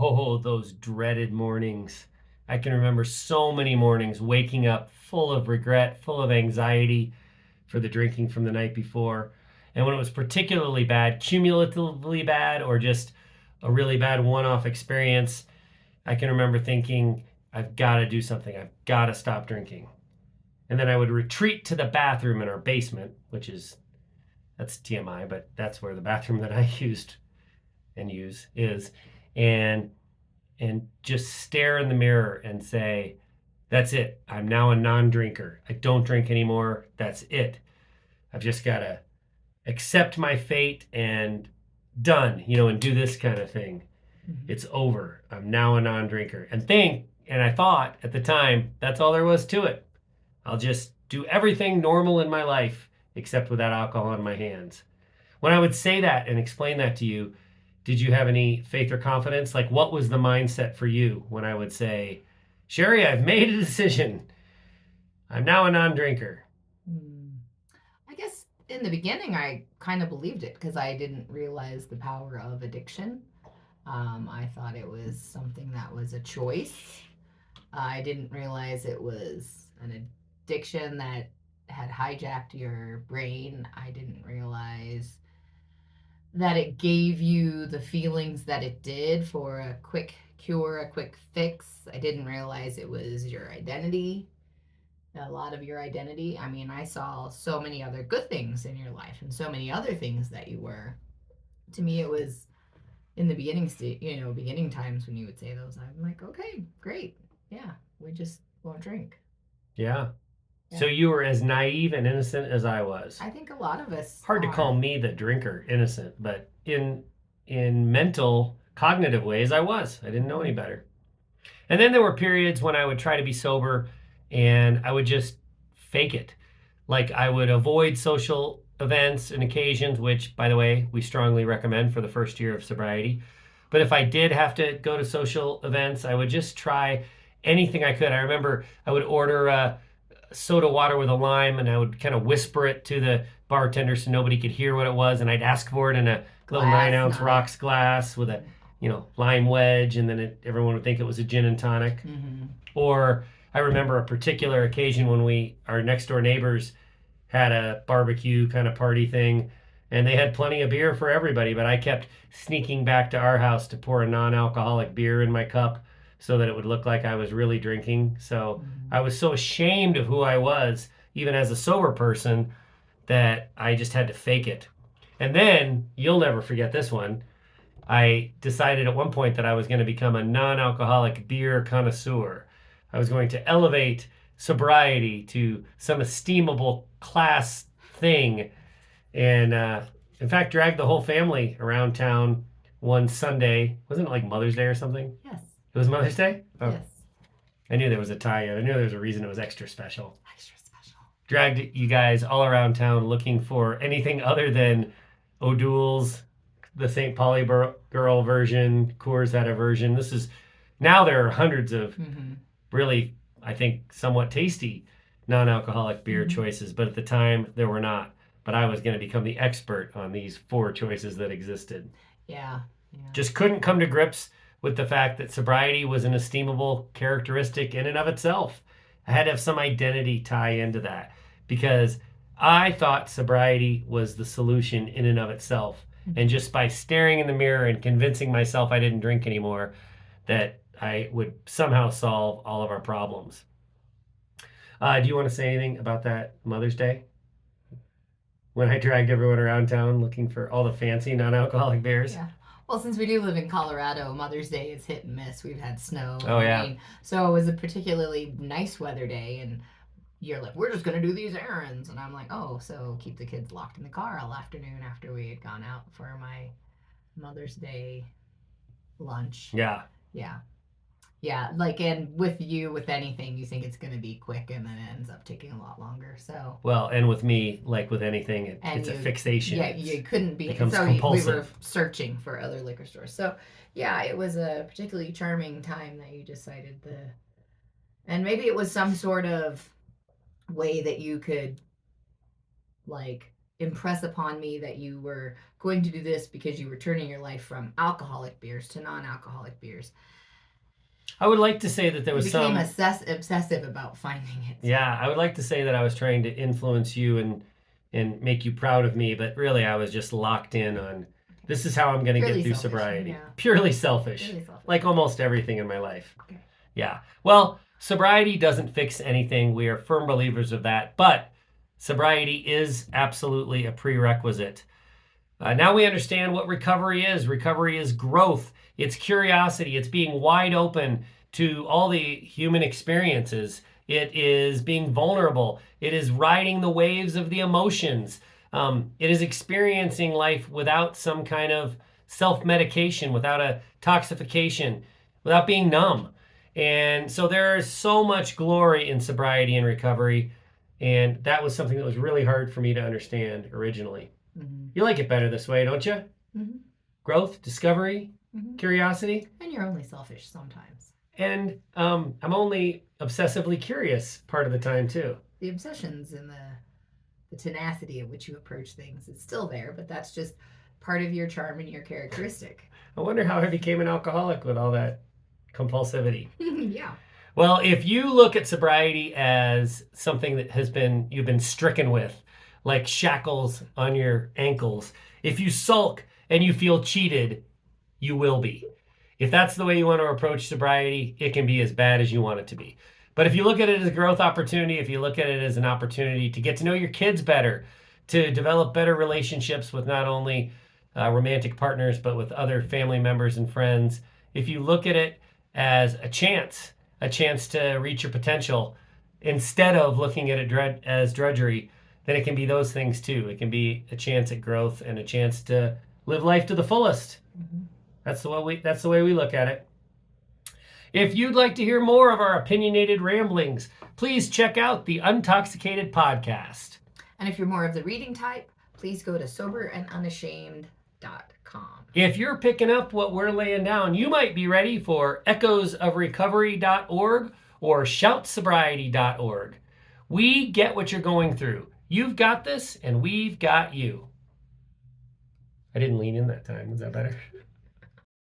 Oh, those dreaded mornings. I can remember so many mornings waking up full of regret, full of anxiety for the drinking from the night before. And when it was particularly bad, cumulatively bad, or just a really bad one off experience, I can remember thinking, I've got to do something. I've got to stop drinking. And then I would retreat to the bathroom in our basement, that's TMI, but that's where the bathroom that I used and use is. And just stare in the mirror and say, that's it. I'm now a non-drinker. I don't drink anymore. That's it. I've just got to accept my fate and done, and do this kind of thing. Mhm. It's over. I'm now a non-drinker. And I thought at the time, that's all there was to it. I'll just do everything normal in my life except without alcohol in my hands. When I would say that and explain that to you, did you have any faith or confidence? Like, what was the mindset for you when I would say, Sherry, I've made a decision. I'm now a non drinker? Mm. I guess in the beginning, I kind of believed it because I didn't realize the power of addiction. I thought it was something that was a choice. I didn't realize it was an addiction that had hijacked your brain. I didn't realize that it gave you the feelings that it did for a quick cure, a quick fix. I didn't realize it was your identity, a lot of your identity. I mean, I saw so many other good things in your life and so many other things that you were. To me, it was in the beginning times when you would say those. I'm like, okay, great, yeah, we just won't drink. Yeah. Yeah, So you were as naive and innocent as I was. I think a lot of us Hard to call are. me the drinker innocent, but in mental cognitive ways I was. I didn't know any Mhm. better. And then there were periods when I would try to be sober and I would just fake it. Like I would avoid social events and occasions, which, by the way, we strongly recommend for the first year of sobriety. But if I did have to go to social events, I would just try anything I could. I remember I would order soda water with a lime and I would kind of whisper it to the bartender so nobody could hear what it was. And I'd ask for it in a little nine Glass, ounce not a. rocks glass with a lime wedge, and then everyone would think it was a gin and tonic. Mm-hmm. Or I remember a particular occasion when our next door neighbors had a barbecue kind of party thing, and they had plenty of beer for everybody, but I kept sneaking back to our house to pour a non-alcoholic beer in my cup so that it would look like I was really drinking. So Mm-hmm. I was so ashamed of who I was, even as a sober person, that I just had to fake it. And then you'll never forget this one. I decided at one point that I was going to become a non alcoholic beer connoisseur. I was going to elevate sobriety to some esteemable class thing. And in fact, dragged the whole family around town one Sunday. Wasn't it like Mother's Day or something? Yes. It was Mother's Day? Oh, Yes. I knew there was a tie in. I knew there was a reason it was extra special. Extra special. Dragged you guys all around town looking for anything other than O'Doul's, the St. Pauli girl version. Coors had a version. Now there are hundreds of Mm-hmm. really, I think, somewhat tasty non-alcoholic beer Mm-hmm. choices, but at the time there were not. But I was going to become the expert on these four choices that existed. Yeah. Yeah. Just couldn't come to grips with the fact that sobriety was an esteemable characteristic in and of itself. I had to have some identity tie into that because I thought sobriety was the solution in and of itself. And just by staring in the mirror and convincing myself I didn't drink anymore, that I would somehow solve all of our problems. Do you want to say anything about that Mother's Day when I dragged everyone around town looking for all the fancy non alcoholic beers? Yeah. Well, since we do live in Colorado, Mother's Day is hit and miss. We've had snow Oh, and yeah. rain. So it was a particularly nice weather day, and you're like, we're just going to do these errands. And I'm like, oh, so keep the kids locked in the car all afternoon after we had gone out for my Mother's Day lunch. Yeah. Yeah. Yeah. Like, and with you, with anything, you think it's going to be quick, and then it ends up taking a lot longer. So. Well, and with me, like with anything, it's a fixation. Yeah, you couldn't be. Becomes So we were compulsive. searching for other liquor stores. So yeah, it was a particularly charming time that you decided to, and maybe it was some sort of way that you could like impress upon me that you were going to do this because you were turning your life from alcoholic beers to non-alcoholic beers. I would like to say that there You was became some. obsessive about finding it. Yeah, I would like to say that I was trying to influence you and make you proud of me, but really I was just locked in on this is how I'm going to get Purely through selfish, sobriety. yeah. Purely selfish. Purely selfish. Like almost everything in my life. Okay. Yeah. Well, sobriety doesn't fix anything. We are firm believers of that, but sobriety is absolutely a prerequisite. Now we understand what recovery is. Recovery is growth, it's curiosity, it's being wide open to all the human experiences. It is being vulnerable. It is riding the waves of the emotions. It is experiencing life without some kind of self medication, without a toxification, without being numb. And so there is so much glory in sobriety and recovery. And that was something that was really hard for me to understand originally. Mm-hmm. You like it better this way, don't you? Mm-hmm. Growth, discovery, Mm-hmm. curiosity. And you're only selfish sometimes. And I'm only obsessively curious part of the time, too. The obsessions and the tenacity at which you approach things, it's still there, but that's just part of your charm and your characteristic. I wonder how I became an alcoholic with all that compulsivity. Yeah. Well, if you look at sobriety as something that you've been stricken with, like shackles on your ankles, if you sulk and you feel cheated, you will be. If that's the way you want to approach sobriety, it can be as bad as you want it to be. But if you look at it as a growth opportunity, if you look at it as an opportunity to get to know your kids better, to develop better relationships with not only romantic partners, but with other family members and friends, if you look at it as a chance to reach your potential, instead of looking at it as drudgery, then it can be those things too. It can be a chance at growth and a chance to live life to the fullest. Mm-hmm. That's the way we look at it. If you'd like to hear more of our opinionated ramblings, please check out the Untoxicated podcast. And if you're more of the reading type, please go to soberandunashamed.com. If you're picking up what we're laying down, you might be ready for echoesofrecovery.org or shoutsobriety.org. We get what you're going through. You've got this, and we've got you. I didn't lean in that time. Was that better?